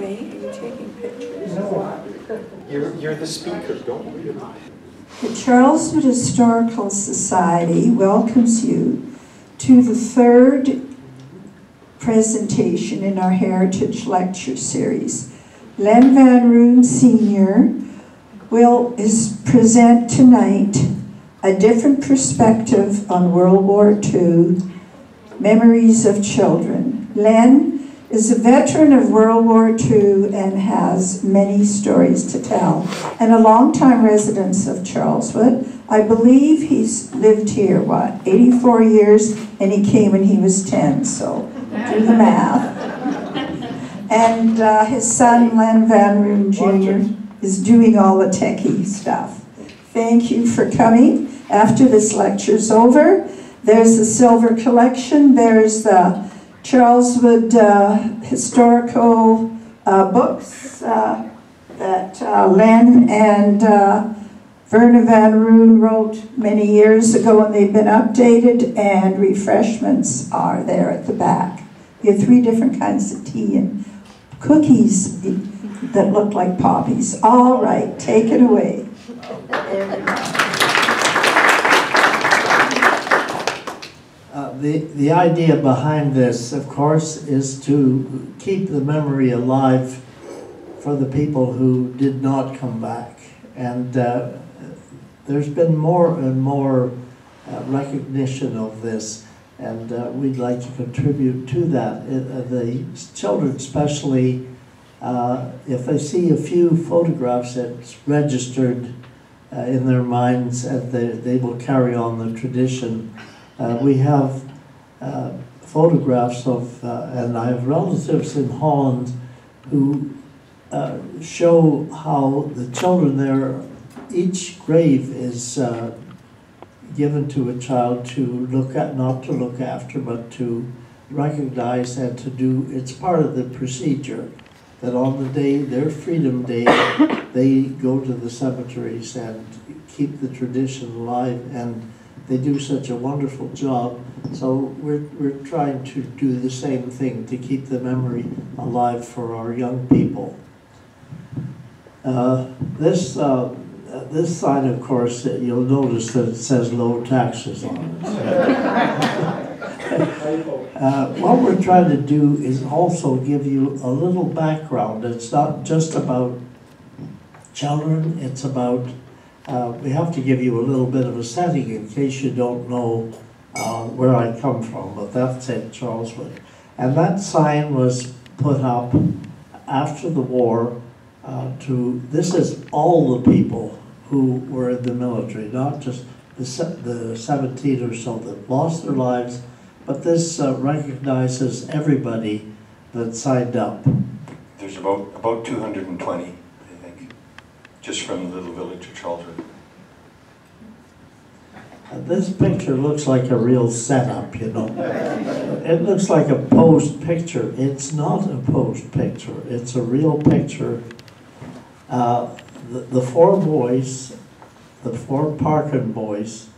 Wayne, are you taking pictures? You're the speaker, don't worry about it. The Charleswood Historical Society welcomes you to the third presentation in our Heritage Lecture Series. Len Van Roon Sr. will present tonight a different perspective on World War II, Memories of Children. Len is a veteran of World War II and has many stories to tell, and a longtime resident of Charleswood. I believe he's lived here, 84 years, and he came when he was 10, so do the math. And his son, Len Van Roon Jr., is doing all the techie stuff. Thank you for coming. After this lecture's over, there's the silver collection, there's the Charleswood historical books that Len and Verna Van Roon wrote many years ago, and they've been updated, and refreshments are there at the back. You have 3 different kinds of tea and cookies that look like poppies. All right, take it away. The idea behind this, of course, is to keep the memory alive for the people who did not come back. And there's been more and more recognition of this, and we'd like to contribute to that. The children especially, if they see a few photographs, it's registered in their minds, and they will carry on the tradition. We have photographs of, and I have relatives in Holland who show how the children there, each grave is given to a child to look at, not to look after, but to recognize and to do. It's part of the procedure that on the day, their Freedom Day, they go to the cemeteries and keep the tradition alive, and they do such a wonderful job. So we're trying to do the same thing to keep the memory alive for our young people. This sign, of course, you'll notice that it says low taxes on it. What we're trying to do is also give you a little background. It's not just about children, it's about we have to give you a little bit of a setting in case you don't know where I come from, but that's it, Charleswood. And that sign was put up after the war this is all the people who were in the military, not just the 17 or so that lost their lives, but this recognizes everybody that signed up. There's about 220, I think, just from the little village of Charleswood. This picture looks like a real setup, you know. It looks like a posed picture. It's not a posed picture. It's a real picture. The 4 boys, the 4 Parkin boys,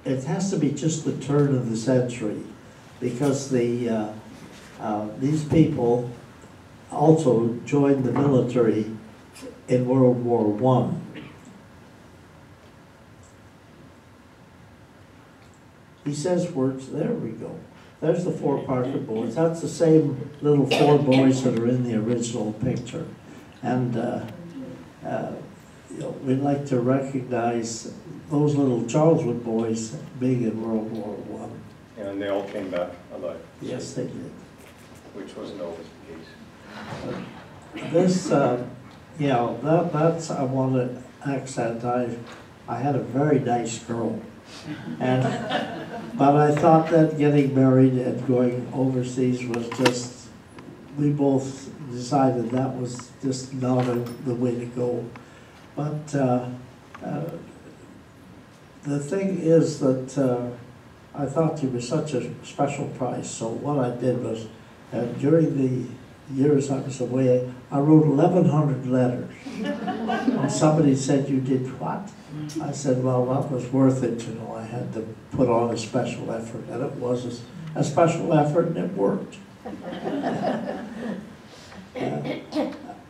it has to be just the turn of the century, because these people also joined the military in World War I. He says words, there we go. There's the 4 Parker boys. That's the same little 4 boys that are in the original picture. And you know, we'd like to recognize those little Charleswood boys being in World War I. And they all came back alive. Yes, they did. Which wasn't always the case. This, yeah, that's, I want to accent. I had a very nice girl. But I thought that getting married and going overseas was just, we both decided that was just not the way to go. But the thing is that I thought he was such a special prize, so what I did was, during the years I was away, I wrote 1,100 letters. And somebody said, "You did what?" I said, "Well, that was worth it, you know. I had to put on a special effort," and it was a special effort, and it worked.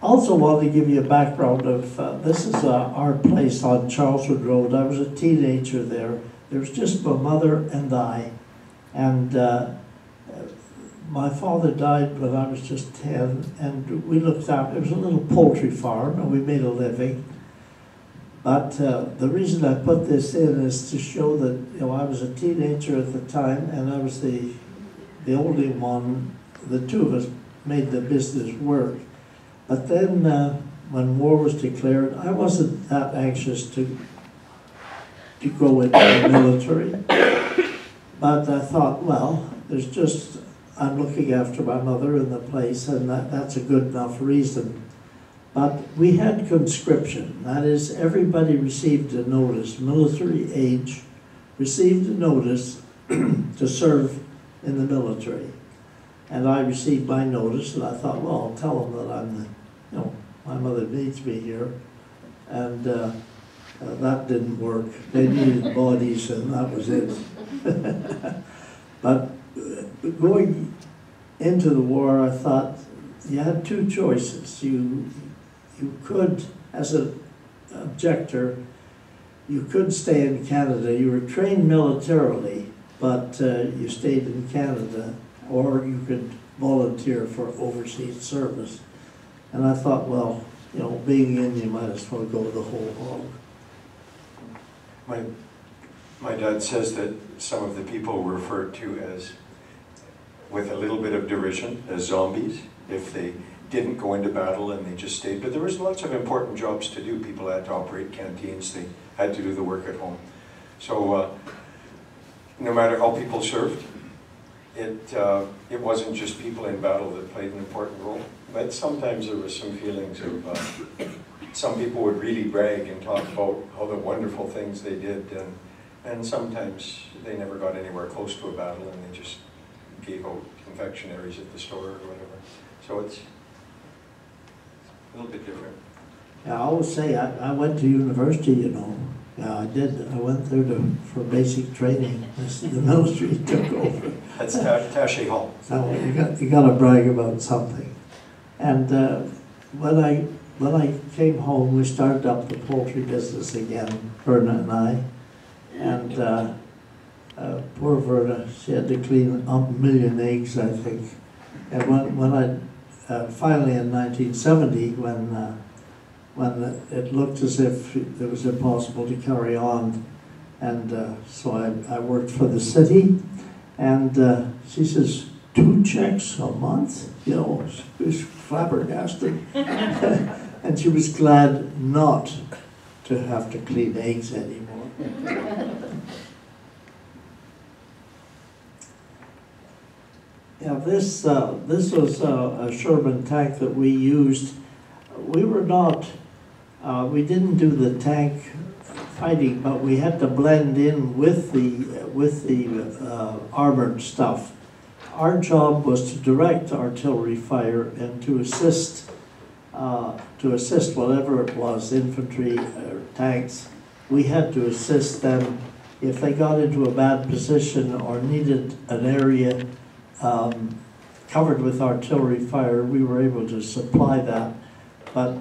Also want to give you a background of, this is our place on Charleswood Road. I was a teenager there. There was just my mother and I. And my father died when I was just 10, and we looked after, it was a little poultry farm, and we made a living. But the reason I put this in is to show that, you know, I was a teenager at the time, and I was the only one. The two of us made the business work. But then when war was declared, I wasn't that anxious to go into the military. But I thought, well, I'm looking after my mother in the place, and that's a good enough reason. But we had conscription. That is, everybody received a notice, military age, received a notice to serve in the military. And I received my notice, and I thought, well, I'll tell them that my mother needs me here. And that didn't work. They needed bodies, and that was it. But going into the war, I thought you had two choices. You could, as an objector, you could stay in Canada. You were trained militarily, but you stayed in Canada, or you could volunteer for overseas service. And I thought, well, you know, being in, you might as well go the whole hog. My dad says that some of the people were referred to as, with a little bit of derision, as zombies, if they didn't go into battle and they just stayed. But there was lots of important jobs to do. People had to operate canteens, they had to do the work at home. So no matter how people served, it wasn't just people in battle that played an important role. But sometimes there was some feelings of, some people would really brag and talk about all the wonderful things they did, and sometimes they never got anywhere close to a battle, and they just gave out confectionaries at the store or whatever. So it's a little bit different. Yeah, I always say I went to university, you know. Yeah, I did. I went there for basic training. The military took over. That's Taché Hall. So you got to brag about something. And when I came home, we started up the poultry business again, Verna and I. And poor Verna, she had to clean up 1 million eggs, I think. And when I finally in 1970, when it looked as if it was impossible to carry on, and so I worked for the city, and she says, 2 checks a month? You know, she was flabbergasted. And she was glad not to have to clean eggs anymore. Yeah, this was a Sherman tank that we used. We were not, we didn't do the tank fighting, but we had to blend in with the armored stuff. Our job was to direct artillery fire and to assist whatever it was, infantry or tanks. We had to assist them if they got into a bad position or needed an area covered with artillery fire. We were able to supply that, but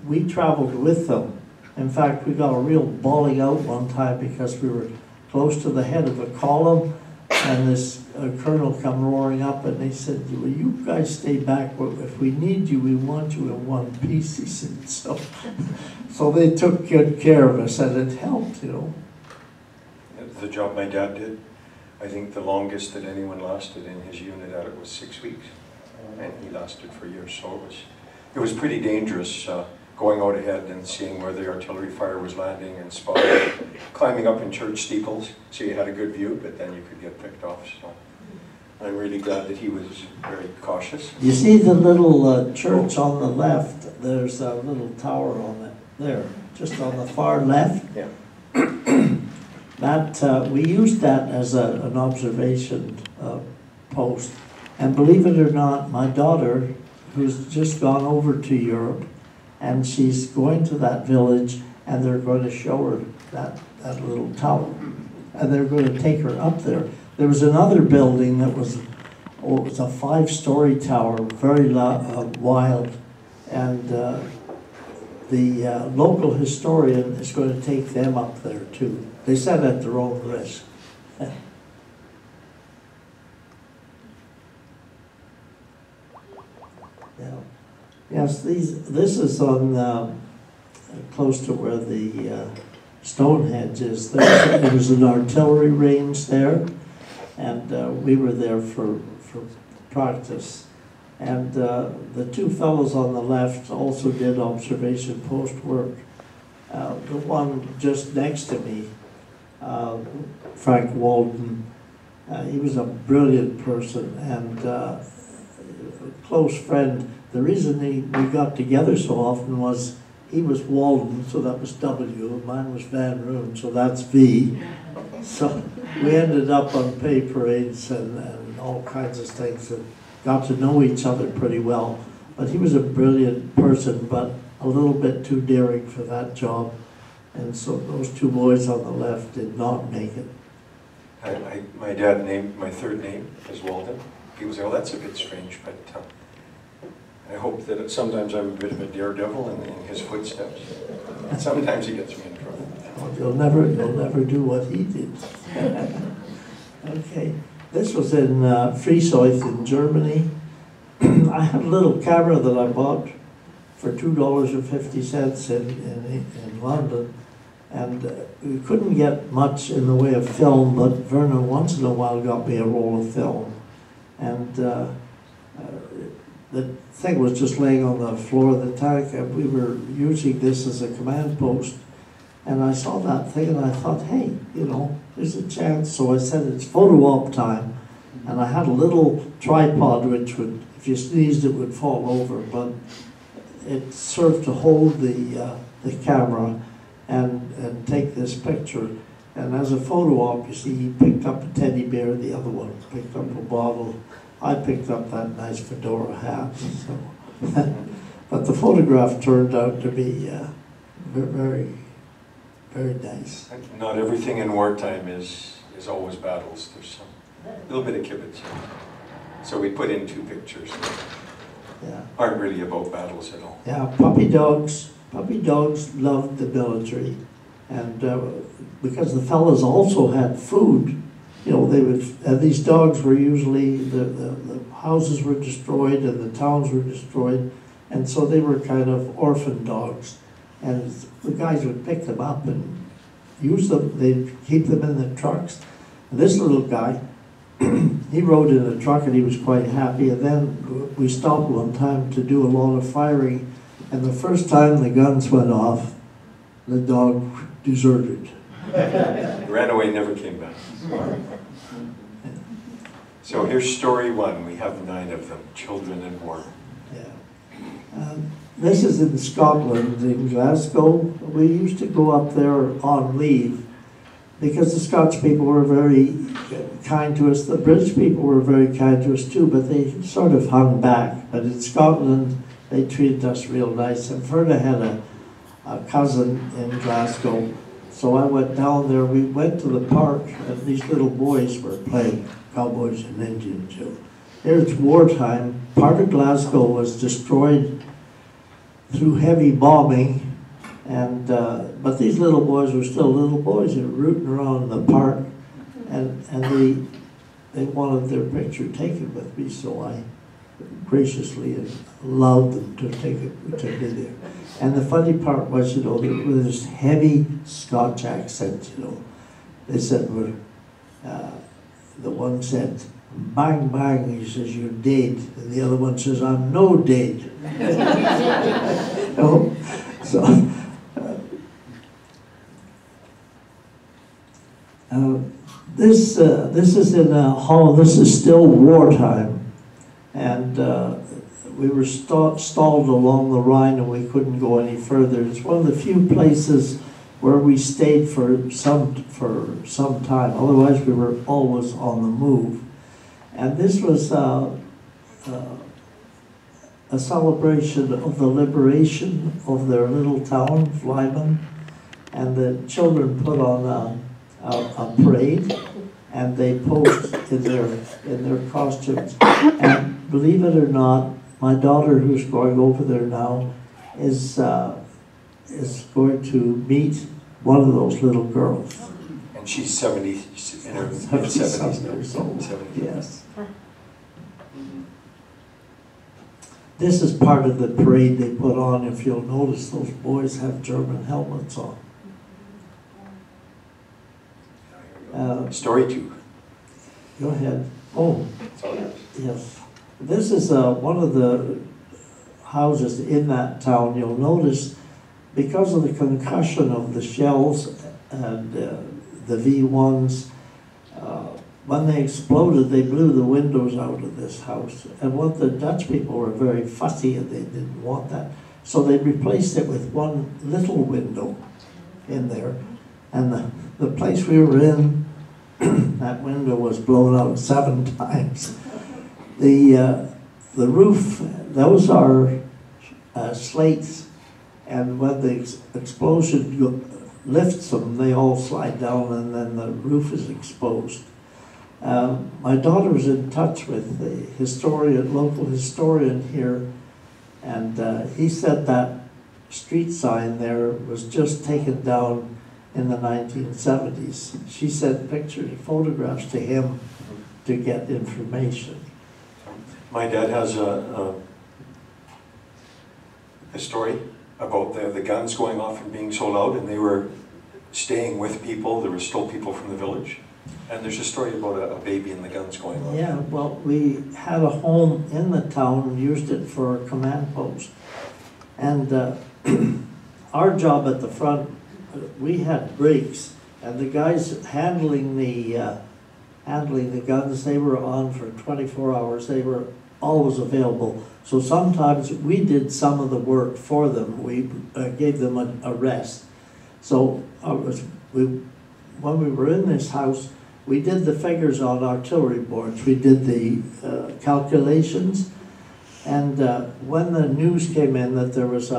we traveled with them. In fact, we got a real bawling out one time because we were close to the head of a column, and this colonel come roaring up, and he said, "Will you guys stay back? If we need you, we want you in one piece," he said. So they took good care of us, and it helped, you know. The job my dad did, I think the longest that anyone lasted in his unit at it was 6 weeks, and he lasted for years. So it was pretty dangerous going out ahead and seeing where the artillery fire was landing and spotting, climbing up in church steeples so you had a good view, but then you could get picked off. So I'm really glad that he was very cautious. You see the little church on the left? There's a little tower on it there, just on the far left. Yeah. That we used that as an observation post, and believe it or not, my daughter, who's just gone over to Europe, and she's going to that village, and they're going to show her that little tower, and they're going to take her up there. There was another building that was was a 5-story tower, very wild, and the local historian is going to take them up there too. They said at their own risk. Yeah. Yes, this is on close to where the Stonehenge is. There was an artillery range there, and we were there for practice. And the two fellows on the left also did observation post work. The one just next to me, Frank Walden, he was a brilliant person and a close friend. The reason we got together so often was he was Walden, so that was W, and mine was Van Roon, so that's V. So we ended up on pay parades and all kinds of things and got to know each other pretty well. But he was a brilliant person, but a little bit too daring for that job. And so those two boys on the left did not make it. My dad named my third name as Walden. He was, oh, that's a bit strange, but I hope that sometimes I'm a bit of a daredevil in his footsteps. Sometimes he gets me in trouble. Well, you'll never do what he did. Okay, this was in Frieseuth in Germany. I had a little camera that I bought for $2.50 in London, and we couldn't get much in the way of film, but Verna once in a while got me a roll of film. And the thing was just laying on the floor of the tank, and we were using this as a command post. And I saw that thing and I thought, hey, you know, there's a chance. So I said, it's photo op time. And I had a little tripod which would, if you sneezed, it would fall over. But it served to hold the camera and take this picture. And as a photo op, you see, he picked up a teddy bear, the other one picked up a bottle. I picked up that nice fedora hat. So. But the photograph turned out to be very, very nice. Not everything in wartime is always battles. There's some little bit of kibitz. So we put in 2 pictures that aren't really about battles at all. Yeah, puppy dogs loved the military, and because the fellas also had food, you know, they would. These dogs were usually the houses were destroyed and the towns were destroyed, and so they were kind of orphan dogs. And the guys would pick them up and use them. They'd keep them in the trucks. And this little guy, he rode in a truck and he was quite happy. And then we stopped one time to do a lot of firing. And the first time the guns went off, the dog deserted. Ran away, never came back. So here's story 1. We have 9 of them, children in war. Yeah. This is in Scotland, in Glasgow. We used to go up there on leave because the Scotch people were very kind to us. The British people were very kind to us too, but they sort of hung back. But in Scotland, they treated us real nice. And Verna had a cousin in Glasgow, so I went down there. We went to the park, and these little boys were playing cowboys and Indians. It's wartime. Part of Glasgow was destroyed through heavy bombing, and but these little boys were still little boys. They were rooting around in the park, and they wanted their picture taken with me, so I graciously allowed them to take it to me there. And the funny part was, you know, there was this heavy Scotch accent, you know. They said, the one said, bang, bang, he says, you're dead. And the other one says, I'm no dead. Oh, so, this is in Holland. This is still wartime. And we were stalled along the Rhine and we couldn't go any further. It's one of the few places where we stayed for some time. Otherwise, we were always on the move. And this was a celebration of the liberation of their little town, Vlijmen. And the children put on a parade. and they posed in their costumes. And believe it or not, my daughter, who's going over there now, is going to meet one of those little girls. And she's 70, in her mid-70s years old. 70. Yes. This is part of the parade they put on. If you'll notice, those boys have German helmets on. Story 2. Go ahead. Oh, That's all yours. yes. This is one of the houses in that town. You'll notice, because of the concussion of the shells and the V1s, when they exploded, they blew the windows out of this house. And what the Dutch people were very fussy, and they didn't want that. So they replaced it with one little window in there. And the place we were in, that window was blown out 7 times. The roof, those are slates, and when the explosion lifts them, they all slide down, and then the roof is exposed. My daughter was in touch with the local historian here, and he said that street sign there was just taken down in the 1970s. She sent pictures and photographs to him to get information. My dad has a story about the guns going off and being so loud, and they were staying with people. There were still people from the village. And there's a story about a baby and the guns going off. Yeah, well, we had a home in the town and used it for a command post. And our job at the front, we had breaks, and the guys handling the guns, they were on for 24 hours. They were always available. So sometimes we did some of the work for them. We gave them a rest. So when we were in this house, we did the figures on artillery boards. We did the calculations, and when the news came in that there was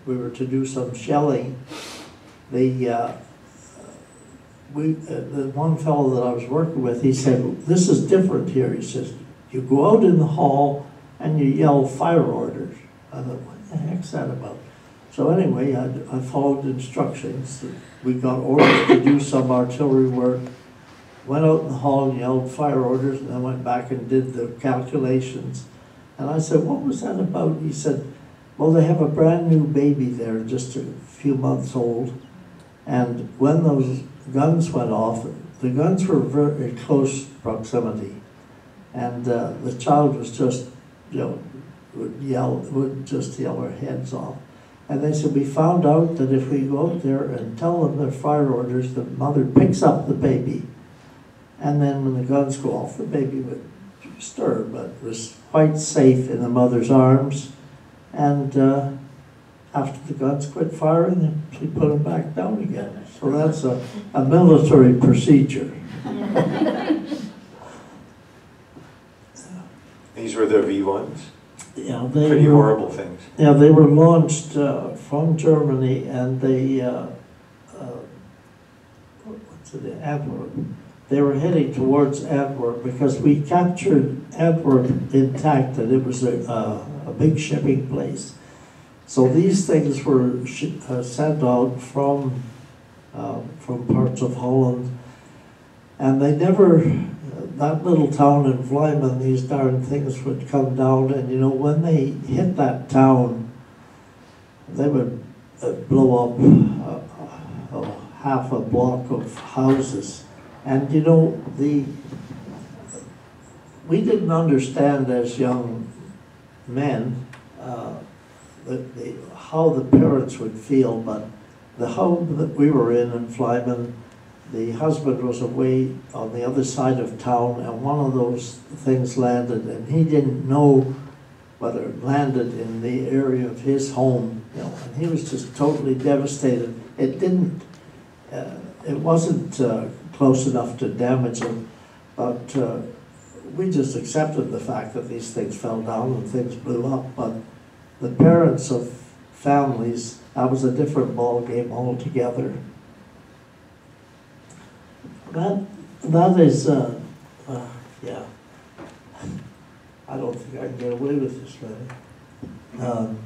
we were to do some shelling, the one fellow that I was working with, he said, "This is different here." He says, "You go out in the hall and you yell fire orders." I thought, what the heck's that about? So anyway, I followed instructions. We got orders to do some artillery work, went out in the hall and yelled fire orders, and then went back and did the calculations. And I said, "What was that about?" He said, "Well, they have a brand new baby there, just a few months old. And when those guns went off, the guns were very close proximity. And the child was just, would just yell her heads off. And they said, we found out that if we go out there and tell them their fire orders, the mother picks up the baby. And then when the guns go off, the baby would stir, but it was quite safe in the mother's arms. And after the guns quit firing, she put them back down again. So that's a military procedure." These were their V1s? Yeah, Pretty horrible things. Yeah, they were launched from Germany, and they, Antwerp. They were heading towards Antwerp because we captured Antwerp intact, and it was a big shipping place. So these things were sent out from parts of Holland, and they never, that little town in Vlijmen, these darn things would come down, and when they hit that town, they would blow up half a block of houses. And we didn't understand as young men how the parents would feel, but the home that we were in Vlijmen, the husband was away on the other side of town, and one of those things landed, and he didn't know whether it landed in the area of his home, and he was just totally devastated. It wasn't close enough to damage him, but we just accepted the fact that these things fell down and things blew up. But the parents of families, that was a different ball game altogether. That that is, yeah. I don't think I can get away with this, man.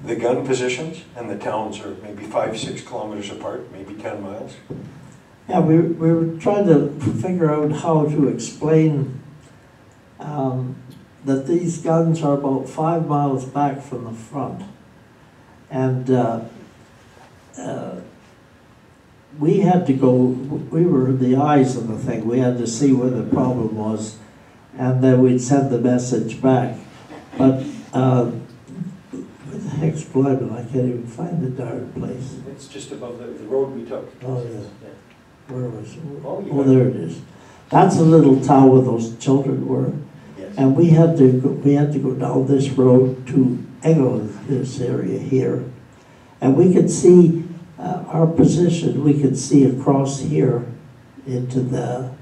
The gun positions and the towns are maybe 5-6 kilometers apart, maybe 10 miles. Yeah, we were trying to figure out how to explain that these guns are about 5 miles back from the front. And we had to go, we were the eyes of the thing. We had to see where the problem was, and then we'd send the message back. But where the heck's Blyman? I can't even find the darn place. It's just above the road we took. Oh, yeah. Where was it? Oh, There it is. That's a little town where those children were. Yes. And we had to go down this road to England, this area here. And we could see our position, we could see across here into the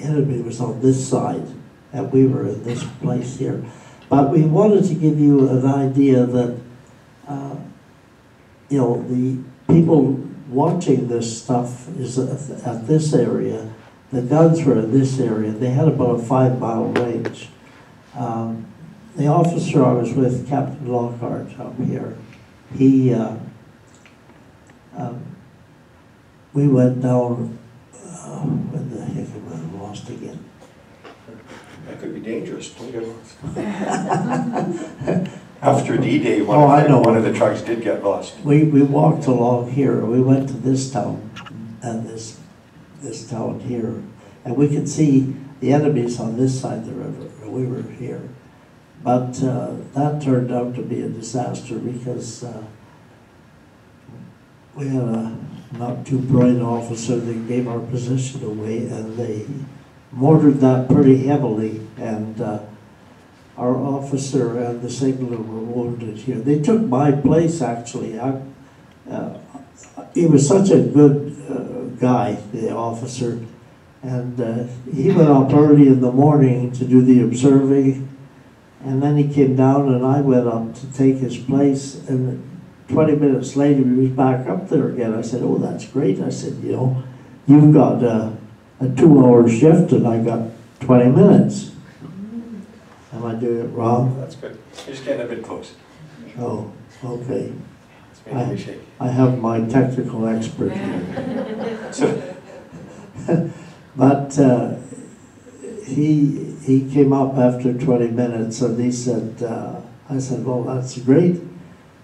enemy was on this side, and we were in this place here. But we wanted to give you an idea that, you know, the people watching this stuff is at this area. The guns were in this area. They had about a 5-mile range. The officer I was with, Captain Lockhart up here, he, we went down, when the heck am I lost again? That could be dangerous. After D-Day, Oh, I know. one of the trucks did get lost. We walked along here. We went to this town and this town here, and we could see the enemies on this side of the river. We were here, but that turned out to be a disaster because we had a not too bright officer that gave our position away, and they mortared that pretty heavily, and our officer and the signaller were wounded here. They took my place, actually. He was such a good guy, the officer, and he went up early in the morning to do the observing, and then he came down and I went up to take his place, and 20 minutes later he was back up there again. I said, oh, that's great. I said, you know, you've got a 2-hour shift and I got 20 minutes. Am I doing it wrong? That's good. You're just getting a bit close. Oh, okay. It's making me shake. I have my technical expert here. So, But he came up after 20 minutes and he said, I said, well, that's great.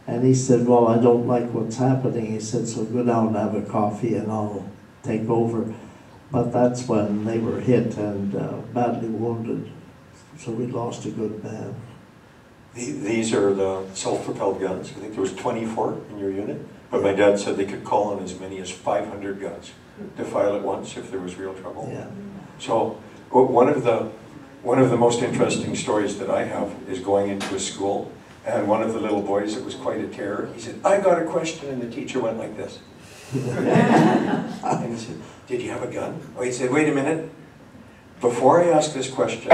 And he said, well, I don't like what's happening. He said, so go down and have a coffee and I'll take over. But that's when they were hit and badly wounded. So we lost a good man. these are the self-propelled guns. I think there was 24 in your unit. But my dad said they could call on as many as 500 guns to file at once if there was real trouble. Yeah. So one of the most interesting stories that I have is going into a school, and one of the little boys that was quite a terror, he said, I got a question, and the teacher went like this. And he said, did you have a gun? Oh, he said, wait a minute. Before I ask this question,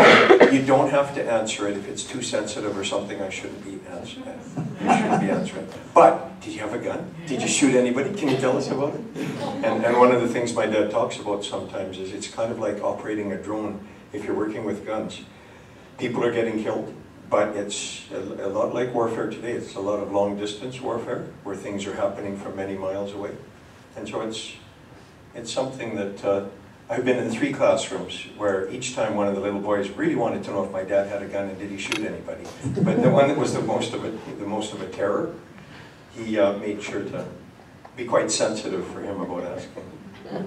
you don't have to answer it if it's too sensitive or something I shouldn't be answering. You shouldn't be answering. But, did you have a gun? Did you shoot anybody? Can you tell us about it? And one of the things my dad talks about sometimes is it's kind of like operating a drone if you're working with guns. People are getting killed, but it's a lot like warfare today. It's a lot of long-distance warfare where things are happening from many miles away. And so it's something that I've been in 3 classrooms where each time one of the little boys really wanted to know if my dad had a gun and did he shoot anybody. But the one that was the most of a terror, he made sure to be quite sensitive for him about asking.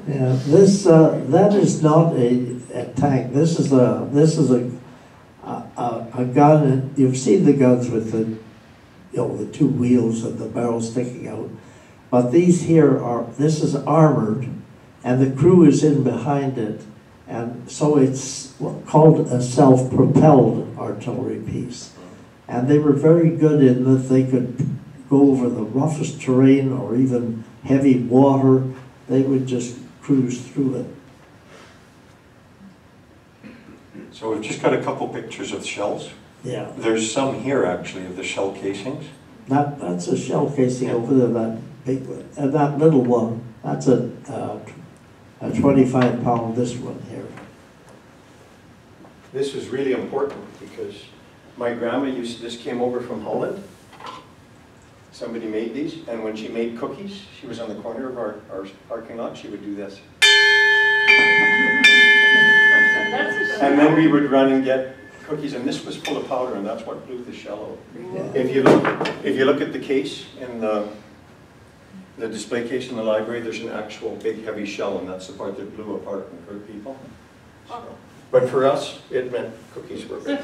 Yeah, this that is not a tank. This is a gun. And you've seen the guns with the 2 wheels and the barrel sticking out, but these here this is armored. And the crew is in behind it, and so it's called a self-propelled artillery piece. And they were very good in that they could go over the roughest terrain or even heavy water. They would just cruise through it. So we've just got a couple pictures of shells. Yeah. There's some here actually of the shell casings. That's a shell casing over there, that big one. And that little one, that's a a 25-pound this one here. This was really important because my grandma this came over from Holland. Somebody made these, and when she made cookies, she was on the corner of our parking lot, she would do this. And then we would run and get cookies, and this was full of powder, and that's what blew the shell out. Yeah. If you look at the case in the display case in the library, there's an actual big heavy shell, and that's the part that blew apart and hurt people. So, but for us, it meant cookies were big.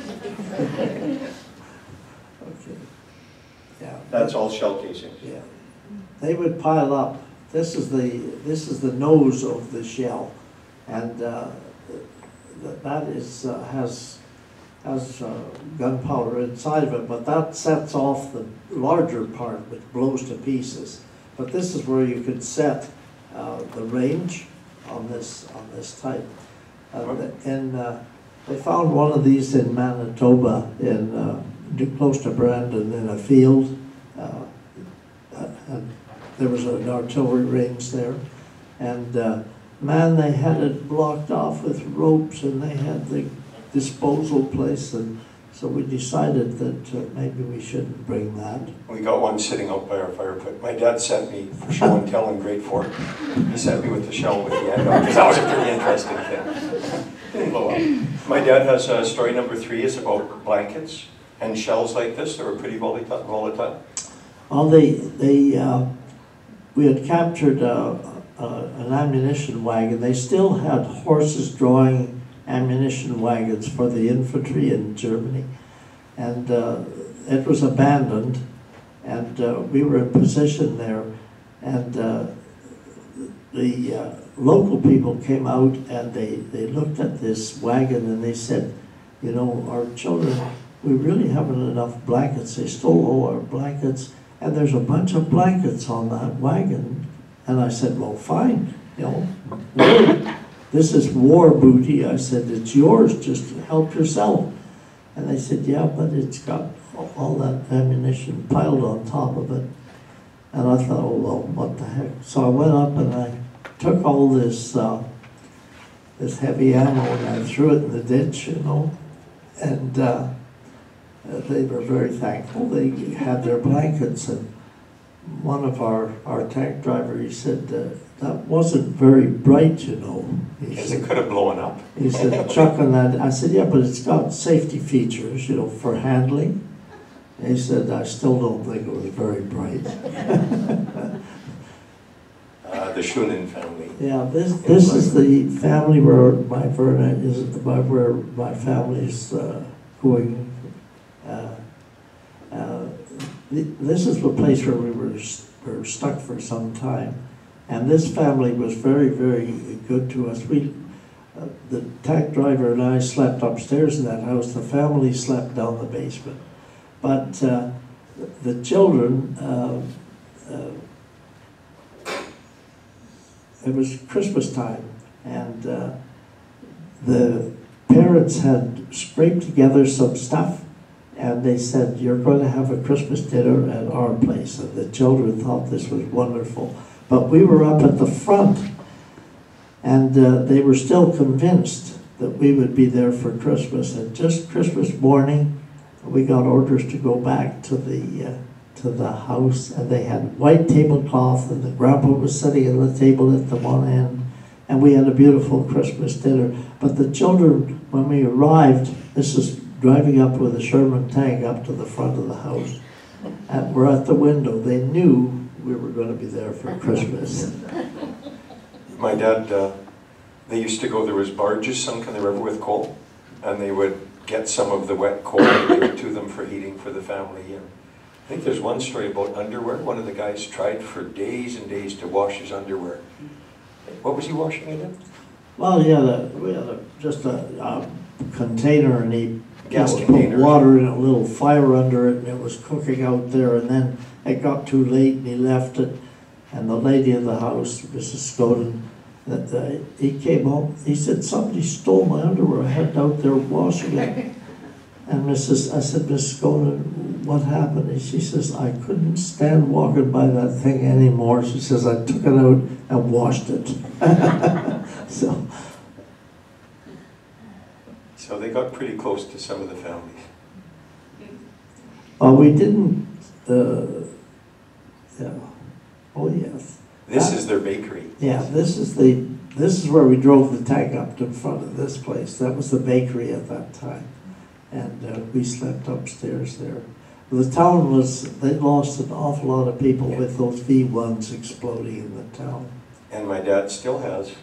Okay. Yeah. That's all shell casings. Yeah. They would pile up. This is the nose of the shell, and that is has gunpowder inside of it. But that sets off the larger part, which blows to pieces. But this is where you could set the range on this type. They found one of these in Manitoba, close to Brandon, in a field. And there was an artillery range there. And man, they had it blocked off with ropes, and they had the disposal place. And so we decided that maybe we shouldn't bring that. We got one sitting out by our fire pit. My dad sent me for show and tell in grade 4. He sent me with the shell with the end on, because that was a pretty interesting thing. Didn't blow up. My dad has story number 3 is about blankets and shells like this that were pretty volatile. Well, we had captured an ammunition wagon. They still had horses drawing ammunition wagons for the infantry in Germany, and it was abandoned, and we were in position there, and the local people came out, and they looked at this wagon, and they said, you know, our children, we really haven't enough blankets. They stole all our blankets, and there's a bunch of blankets on that wagon. And I said, well, fine, you know, this is war booty. I said, it's yours, just help yourself. And they said, yeah, but it's got all that ammunition piled on top of it. And I thought, oh, well, what the heck? So I went up and I took all this heavy ammo and I threw it in the ditch, you know, and they were very thankful. They had their blankets, and one of our tank driver, he said, that wasn't very bright, you know. Because it could have blown up. He said, chuck on that. I said, yeah, but it's got safety features, you know, for handling. And he said, I still don't think it was very bright. The Schunen family. Yeah, this is the family where my family is going. This is the place where we were stuck for some time, and this family was very, very good to us. The tank driver and I slept upstairs in that house. The family slept down the basement, but the children. It was Christmas time, and the parents had scraped together some stuff, and they said, you're going to have a Christmas dinner at our place. And the children thought this was wonderful. But we were up at the front, and they were still convinced that we would be there for Christmas. And just Christmas morning, we got orders to go back to the house, and they had white tablecloth, and the grandpa was sitting at the table at the one end, and we had a beautiful Christmas dinner. But the children, when we arrived, this is driving up with a Sherman tank up to the front of the house, and we're at the window. They knew we were going to be there for Christmas. My dad, they used to go, there was barges sunk in the river with coal, and they would get some of the wet coal and give it to them for heating for the family. And I think there's one story about underwear. One of the guys tried for days and days to wash his underwear. What was he washing it in? Well, we had just a container, and he put water in a little fire under it, and it was cooking out there, and then it got too late, and he left it. And the lady of the house, Mrs. Scoden, he came home, he said, somebody stole my underwear, I had it out there washing it. And I said, Miss Scoden, what happened? And she says, I couldn't stand walking by that thing anymore. She says, I took it out and washed it. So they got pretty close to some of the families. We didn't, yeah. Oh, yes. This is their bakery. Yeah, this is where we drove the tank up to the front of this place. That was the bakery at that time. And we slept upstairs there. The town they lost an awful lot of people with those V1s exploding in the town. And my dad still has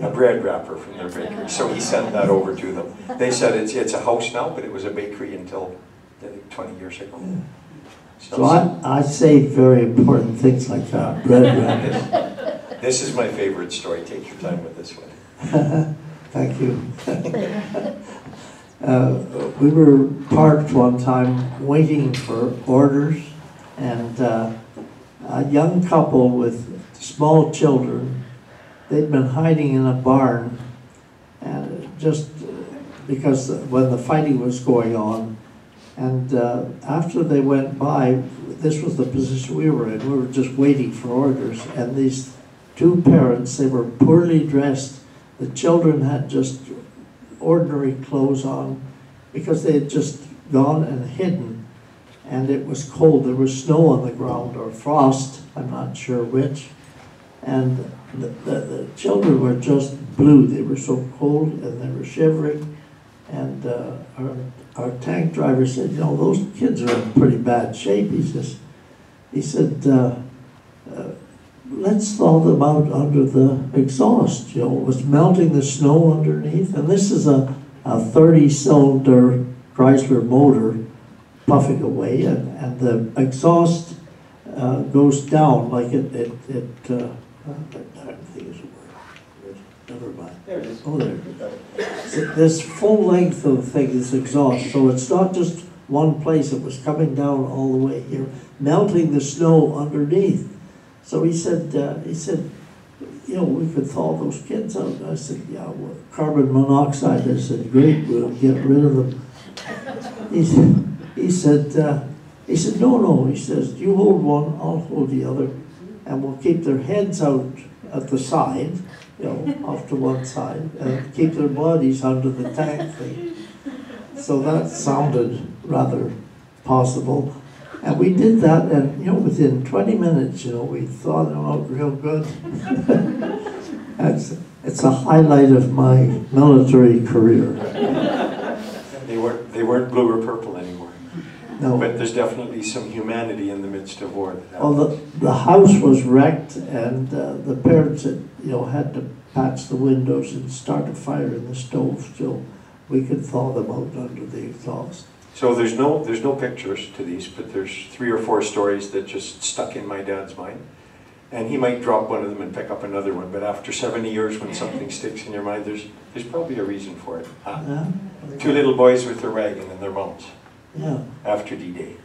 a bread wrapper from their bakery, so he sent that over to them. They said it's a house now, but it was a bakery until, I think, 20 years ago. Yeah. So I say very important things like that, bread wrappers. This is my favorite story. Take your time with this one. Thank you. We were parked one time waiting for orders, and a young couple with small children, they'd been hiding in a barn, and just because when the fighting was going on. And after they went by, this was the position we were in. We were just waiting for orders, and these two parents, they were poorly dressed. The children had just ordinary clothes on because they had just gone and hidden, and it was cold. There was snow on the ground, or frost, I'm not sure which, and the children were just blue. They were so cold and they were shivering, and our tank driver said, you know, those kids are in pretty bad shape. He said, let's thaw them out under the exhaust. You know, it was melting the snow underneath, and this is a 30-cylinder Chrysler motor puffing away, and the exhaust goes down like I think it's a word. Never mind. There it is. Oh, there. This full length of the thing is exhaust, so it's not just one place. It was coming down all the way here, melting the snow underneath. So he said, you know, we could thaw those kids out. I said, yeah, well, carbon monoxide. I said, great, we'll get rid of them. He said, no. He says, you hold one, I'll hold the other, and we'll keep their heads out at the side, you know, off to one side, and keep their bodies under the tank thing. So that sounded rather possible. And we did that, and, you know, within 20 minutes, you know, we thawed them out real good. It's a highlight of my military career. They weren't blue or purple anymore. No. But there's definitely some humanity in the midst of war. Well, the house was wrecked, and the parents had, you know, had to patch the windows and start a fire in the stove so we could thaw them out under the exhaust. So there's no pictures to these, but there's 3 or 4 stories that just stuck in my dad's mind. And he might drop one of them and pick up another one, but after 70 years when something sticks in your mind, there's probably a reason for it. Yeah. 2 little boys with their wagon and their moms Yeah. after D-Day.